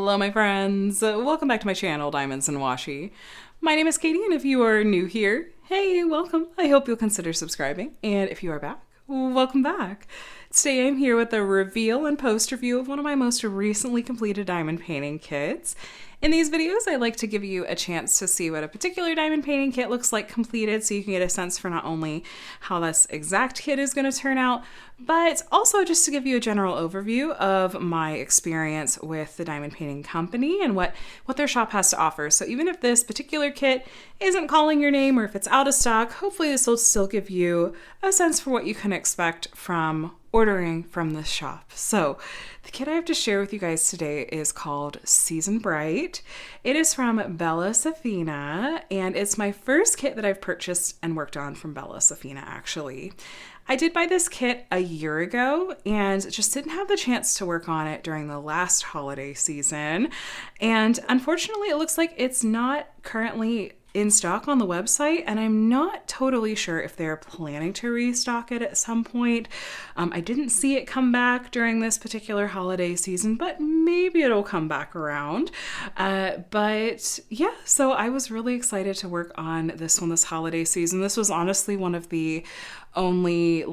Hello, my friends. Welcome back to my channel, Diamonds and Washi. My name is Katie, and if you are new here, hey, welcome. I hope you'll consider subscribing. And if you are back, welcome back. Today I'm here with a reveal and post review of one of my most recently completed diamond painting kits. In these videos, I like to give you a chance to see what a particular diamond painting kit looks like completed, so you can get a sense for not only how this exact kit is going to turn out, but also just to give you a general overview of my experience with the diamond painting company and what their shop has to offer. So even if this particular kit isn't calling your name or if it's out of stock, hopefully this will still give you a sense for what you can expect from ordering from this shop. So the kit I have to share with you guys today is called Season Bright. It is from Sephina, and it's my first kit that I've purchased and worked on from Sephina, actually. I did buy this kit a year ago and just didn't have the chance to work on it during the last holiday season. And unfortunately, it looks like it's not currently in stock on the website, and I'm not totally sure if they're planning to restock it at some point. I didn't see it come back during this particular holiday season, but maybe it'll come back around. But yeah, so I was really excited to work on this one this holiday season. This was honestly one of the only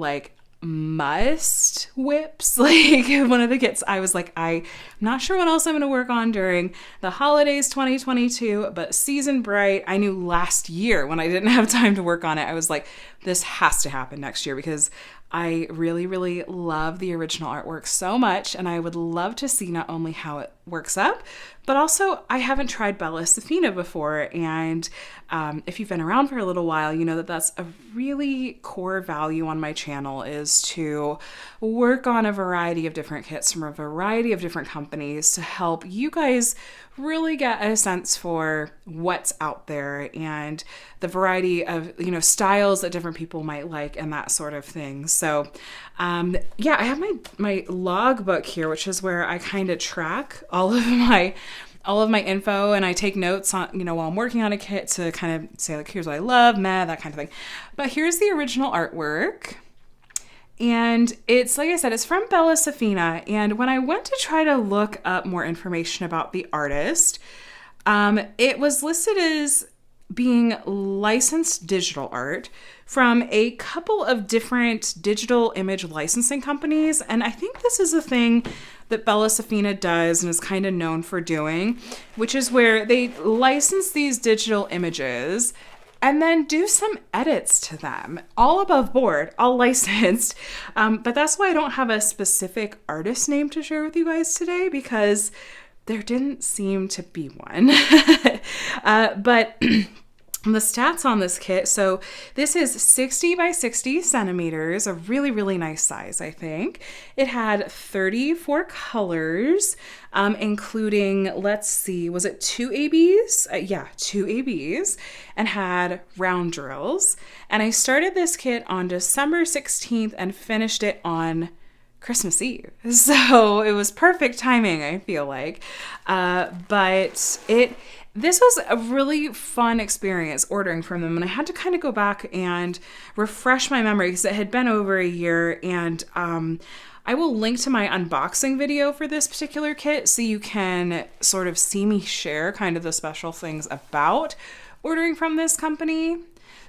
must whips, one of the kits I was like, I'm not sure what else I'm going to work on during the holidays 2022, but Season Bright, I knew last year when I didn't have time to work on it, I was like, this has to happen next year because I really, really love the original artwork so much, and I would love to see not only how it works up, but also I haven't tried Sephina before, and if you've been around for a little while, you know that that's a really core value on my channel, is to work on a variety of different kits from a variety of different companies to help you guys really get a sense for what's out there and the variety of, styles that different people might like and that sort of thing. So yeah, I have my logbook here, which is where I kind of track all of my info, and I take notes on, while I'm working on a kit to kind of say here's what I love, that kind of thing. But here's the original artwork. And it's, like I said, it's from Sephina. And when I went to try to look up more information about the artist, it was listed as being licensed digital art from a couple of different digital image licensing companies. And I think this is a thing that Sephina does and is kind of known for doing, which is where they license these digital images and then do some edits to them, all above board, all licensed. But that's why I don't have a specific artist name to share with you guys today, because there didn't seem to be one. But the stats on this kit, so this is 60 by 60 centimeters, a really, really nice size, I think. It had 34 colors, including, let's see, was it 2 ABs? Yeah, 2 ABs, and had round drills. And I started this kit on December 16th and finished it on Christmas Eve. So it was perfect timing, I feel like. But this was a really fun experience ordering from them, and I had to kind of go back and refresh my memory because it had been over a year, and I will link to my unboxing video for this particular kit so you can sort of see me share kind of the special things about ordering from this company.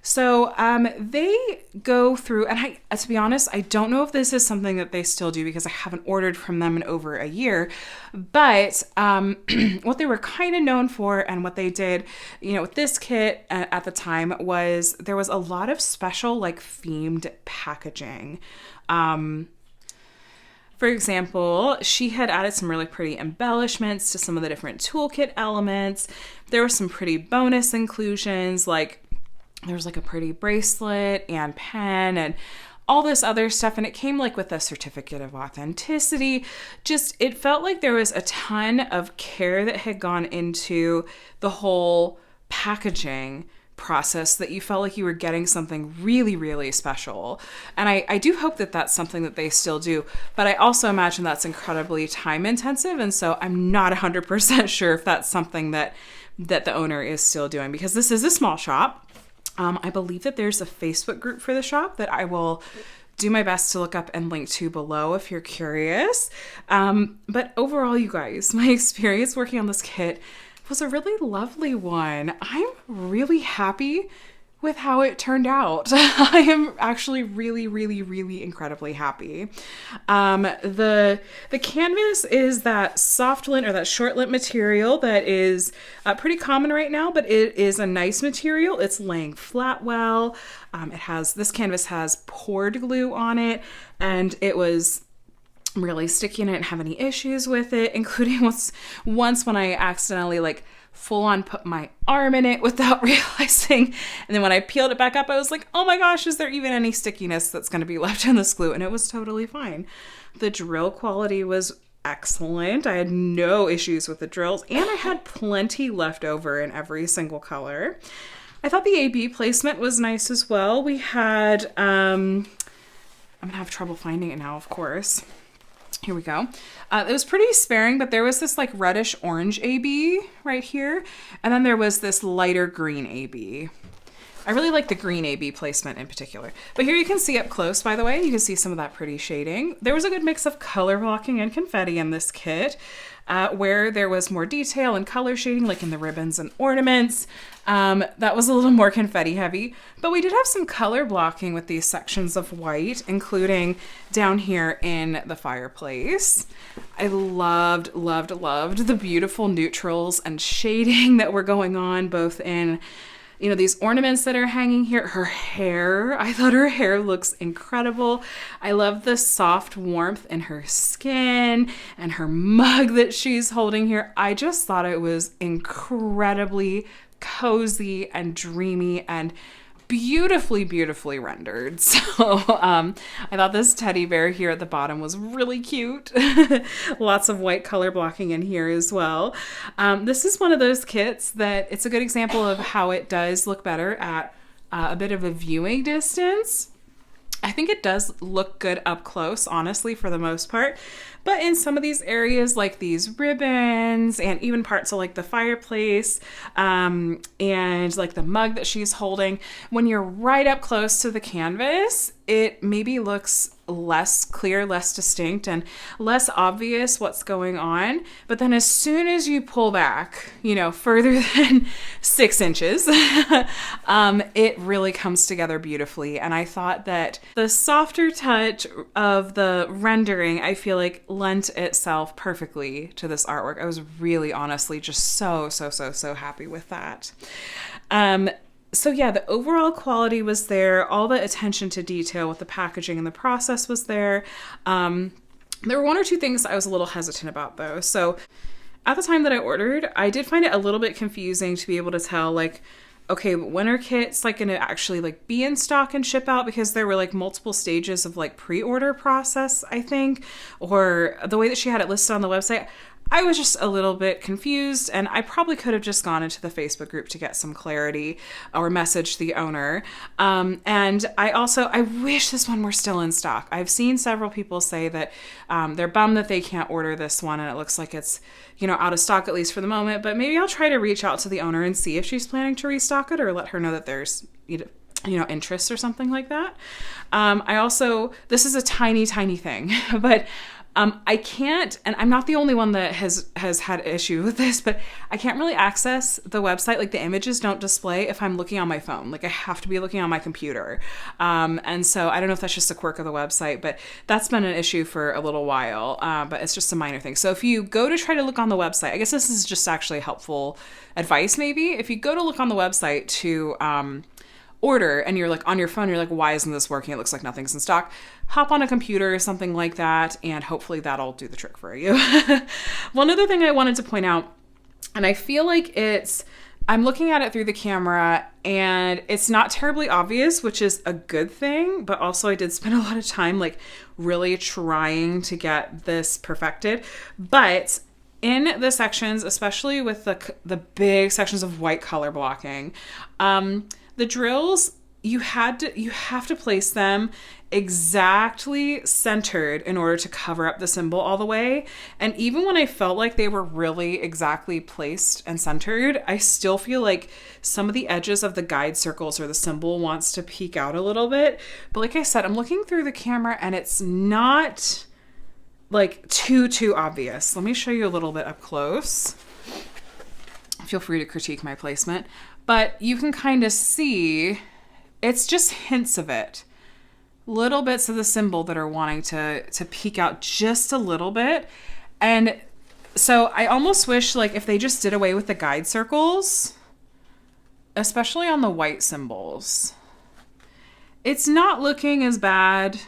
So they go through, and to be honest, I don't know if this is something that they still do because I haven't ordered from them in over a year, but what they were kind of known for and what they did, with this kit at the time was there was a lot of special themed packaging. For example, she had added some really pretty embellishments to some of the different toolkit elements. There were some pretty bonus inclusions, there was a pretty bracelet and pen and all this other stuff. And it came with a certificate of authenticity. Just, it felt like there was a ton of care that had gone into the whole packaging process, that you felt like you were getting something really, really special. And I do hope that that's something that they still do, but I also imagine that's incredibly time intensive. And so I'm not 100% sure if that's something that the owner is still doing, because this is a small shop. I believe that there's a Facebook group for the shop that I will do my best to look up and link to below if you're curious. But overall, you guys, my experience working on this kit was a really lovely one. I'm really happy with how it turned out. I am actually really, really, really incredibly happy. The canvas is that soft lint or that short lint material that is pretty common right now, but it is a nice material. It's laying flat well. This canvas has poured glue on it, and it was really sticky and I didn't have any issues with it, including once when I accidentally full on put my arm in it without realizing. And then when I peeled it back up, I was like, oh my gosh, is there even any stickiness that's going to be left in this glue? And it was totally fine. The drill quality was excellent. I had no issues with the drills, and I had plenty left over in every single color. I thought the AB placement was nice as well. We had, I'm going to have trouble finding it now, of course. Here we go. It was pretty sparing, but there was this reddish orange AB right here. And then there was this lighter green AB. I really like the green AB placement in particular. But here you can see up close, by the way, you can see some of that pretty shading. There was a good mix of color blocking and confetti in this kit, where there was more detail and color shading, like in the ribbons and ornaments. That was a little more confetti heavy, but we did have some color blocking with these sections of white, including down here in the fireplace. I loved, loved, loved the beautiful neutrals and shading that were going on both in these ornaments that are hanging here. Her hair, I thought her hair looks incredible. I love the soft warmth in her skin and her mug that she's holding here. I just thought it was incredibly cozy and dreamy and beautifully, beautifully rendered. So I thought this teddy bear here at the bottom was really cute. Lots of white color blocking in here as well. This is one of those kits that it's a good example of how it does look better at a bit of a viewing distance. I think it does look good up close, honestly, for the most part. But in some of these areas, like these ribbons and even parts of the fireplace and the mug that she's holding, when you're right up close to the canvas, it maybe looks less clear, less distinct, and less obvious what's going on. But then as soon as you pull back, further than 6 inches, it really comes together beautifully. And I thought that the softer touch of the rendering, I feel like lent itself perfectly to this artwork. I was really honestly just so happy with that. So yeah, the overall quality was there. All the attention to detail with the packaging and the process was there. There were 1 or 2 things I was a little hesitant about though. So at the time that I ordered, I did find it a little bit confusing to be able to tell okay, when are kits going to actually be in stock and ship out, because there were multiple stages of pre-order process, I think, or the way that she had it listed on the website. I was just a little bit confused, and I probably could have just gone into the Facebook group to get some clarity or message the owner. And I wish this one were still in stock. I've seen several people say that they're bummed that they can't order this one, and it looks like it's, out of stock, at least for the moment. But maybe I'll try to reach out to the owner and see if she's planning to restock it, or let her know that there's, interest or something like that. This is a tiny thing, but I can't, and I'm not the only one that has had issue with this, but I can't really access the website. The images don't display if I'm looking on my phone. I have to be looking on my computer. And so I don't know if that's just a quirk of the website, but that's been an issue for a little while. But it's just a minor thing. So if you go to try to look on the website, I guess this is just actually helpful advice maybe. If you go to look on the website to order and you're on your phone, you're why isn't this working? It looks like nothing's in stock. Hop on a computer or something like that, and hopefully that'll do the trick for you. One other thing I wanted to point out, and I feel like I'm looking at it through the camera and it's not terribly obvious, which is a good thing, but also I did spend a lot of time really trying to get this perfected. But in the sections, especially with the big sections of white color blocking, the drills, you have to place them exactly centered in order to cover up the symbol all the way. And even when I felt like they were really exactly placed and centered, I still feel like some of the edges of the guide circles or the symbol wants to peek out a little bit. But like I said, I'm looking through the camera and it's not like too obvious. Let me show you a little bit up close. Feel free to critique my placement, but you can kind of see it's just hints of it. Little bits of the symbol that are wanting to peek out just a little bit. And so I almost wish like if they just did away with the guide circles, especially on the white symbols. It's not looking as bad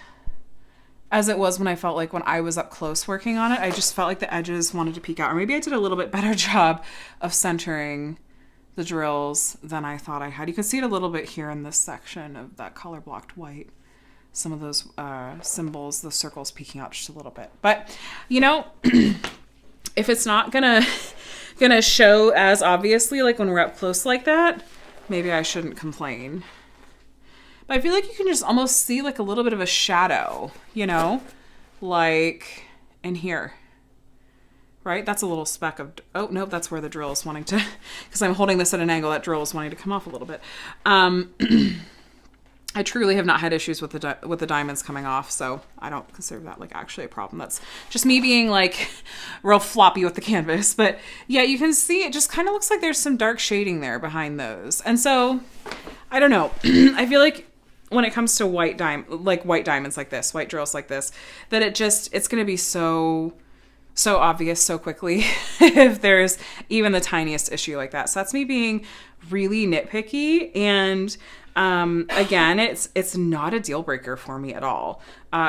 as it was when I felt like when I was up close working on it. I just felt like the edges wanted to peek out. Or maybe I did a little bit better job of centering the drills than I thought I had. You can see it a little bit here in this section of that color blocked white. Some of those symbols, the circles peeking out just a little bit. But, you know, if it's not gonna show as obviously like when we're up close like that, maybe I shouldn't complain. But I feel like you can just almost see like a little bit of a shadow, you know, like in here, right? That's a little speck of, oh, nope, that's where the drill is wanting to, because I'm holding this at an angle, that drill is wanting to come off a little bit. I truly have not had issues with the diamonds coming off, so I don't consider that like actually a problem. That's just me being like real floppy with the canvas. But yeah, you can see it just kind of looks like there's some dark shading there behind those. And so I don't know. I feel like when it comes to white diamonds like this, white drills like this, that it's going to be so obvious so quickly if there's even the tiniest issue like that. So that's me being really nitpicky. And again, it's not a deal breaker for me at all,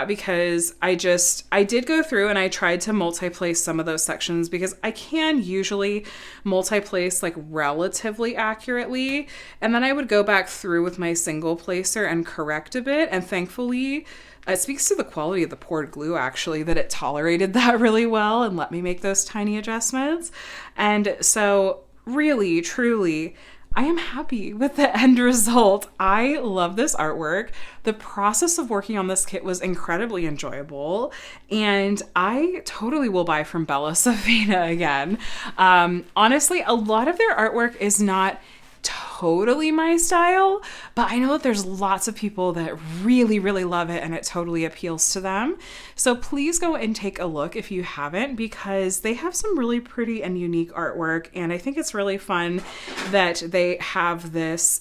because I did go through and I tried to multi-place some of those sections because I can usually multi-place like relatively accurately. And then I would go back through with my single placer and correct a bit. And thankfully, it speaks to the quality of the poured glue, actually, that it tolerated that really well and let me make those tiny adjustments. And so really, truly, I am happy with the end result. I love this artwork. The process of working on this kit was incredibly enjoyable, and I totally will buy from Bella Sephina again. Honestly, a lot of their artwork is not totally my style, but I know that there's lots of people that really, really love it and it totally appeals to them. So please go and take a look if you haven't, because they have some really pretty and unique artwork. And I think it's really fun that they have this,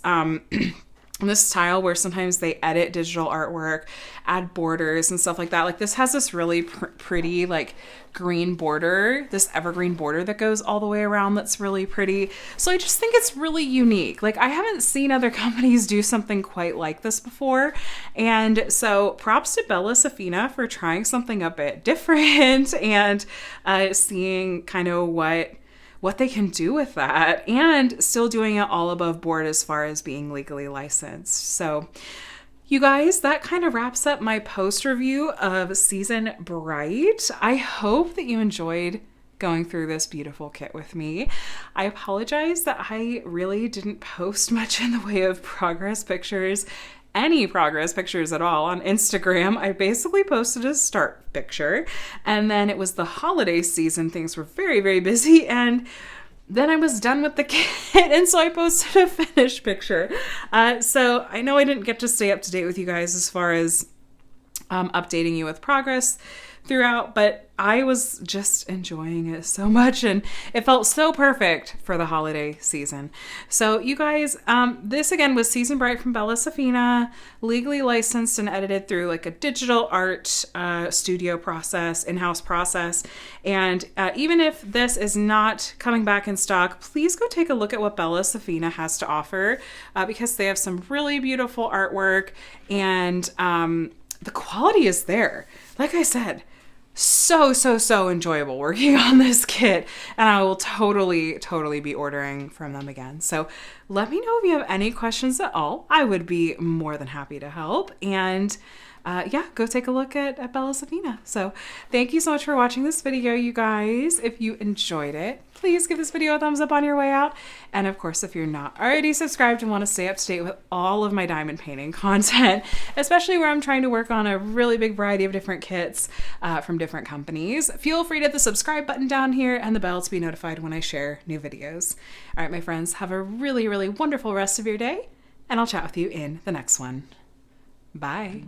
this style where sometimes they edit digital artwork, add borders and stuff like that. Like this has this really pretty like green border, this evergreen border that goes all the way around that's really pretty. So I just think it's really unique. Like I haven't seen other companies do something quite like this before. And so props to Bella Sephina for trying something a bit different and seeing kind of what they can do with that and still doing it all above board as far as being legally licensed. So you guys, that kind of wraps up my post review of Season Bright. I hope that you enjoyed going through this beautiful kit with me. I apologize that I really didn't post much in the way of progress pictures, any progress pictures at all on Instagram. I basically posted a start picture, and then it was the holiday season. Things were very, very busy, and then I was done with the kit, and so I posted a finished picture. So I know I didn't get to stay up to date with you guys as far as updating you with progress throughout, but I was just enjoying it so much, and it felt so perfect for the holiday season. So you guys, this again was Season Bright from Bella Sephina, legally licensed and edited through like a digital art studio process, in-house process. And even if this is not coming back in stock, please go take a look at what Bella Sephina has to offer, because they have some really beautiful artwork, and the quality is there. Like I said, so enjoyable working on this kit, and I will totally be ordering from them again. So let me know if you have any questions at all. I would be more than happy to help. And yeah, go take a look at Bella Sephina. So thank you so much for watching this video, you guys. If you enjoyed it, please give this video a thumbs up on your way out. And of course, if you're not already subscribed and want to stay up to date with all of my diamond painting content, especially where I'm trying to work on a really big variety of different kits from different companies, feel free to hit the subscribe button down here and the bell to be notified when I share new videos. All right, my friends, have a really, really wonderful rest of your day, and I'll chat with you in the next one. Bye.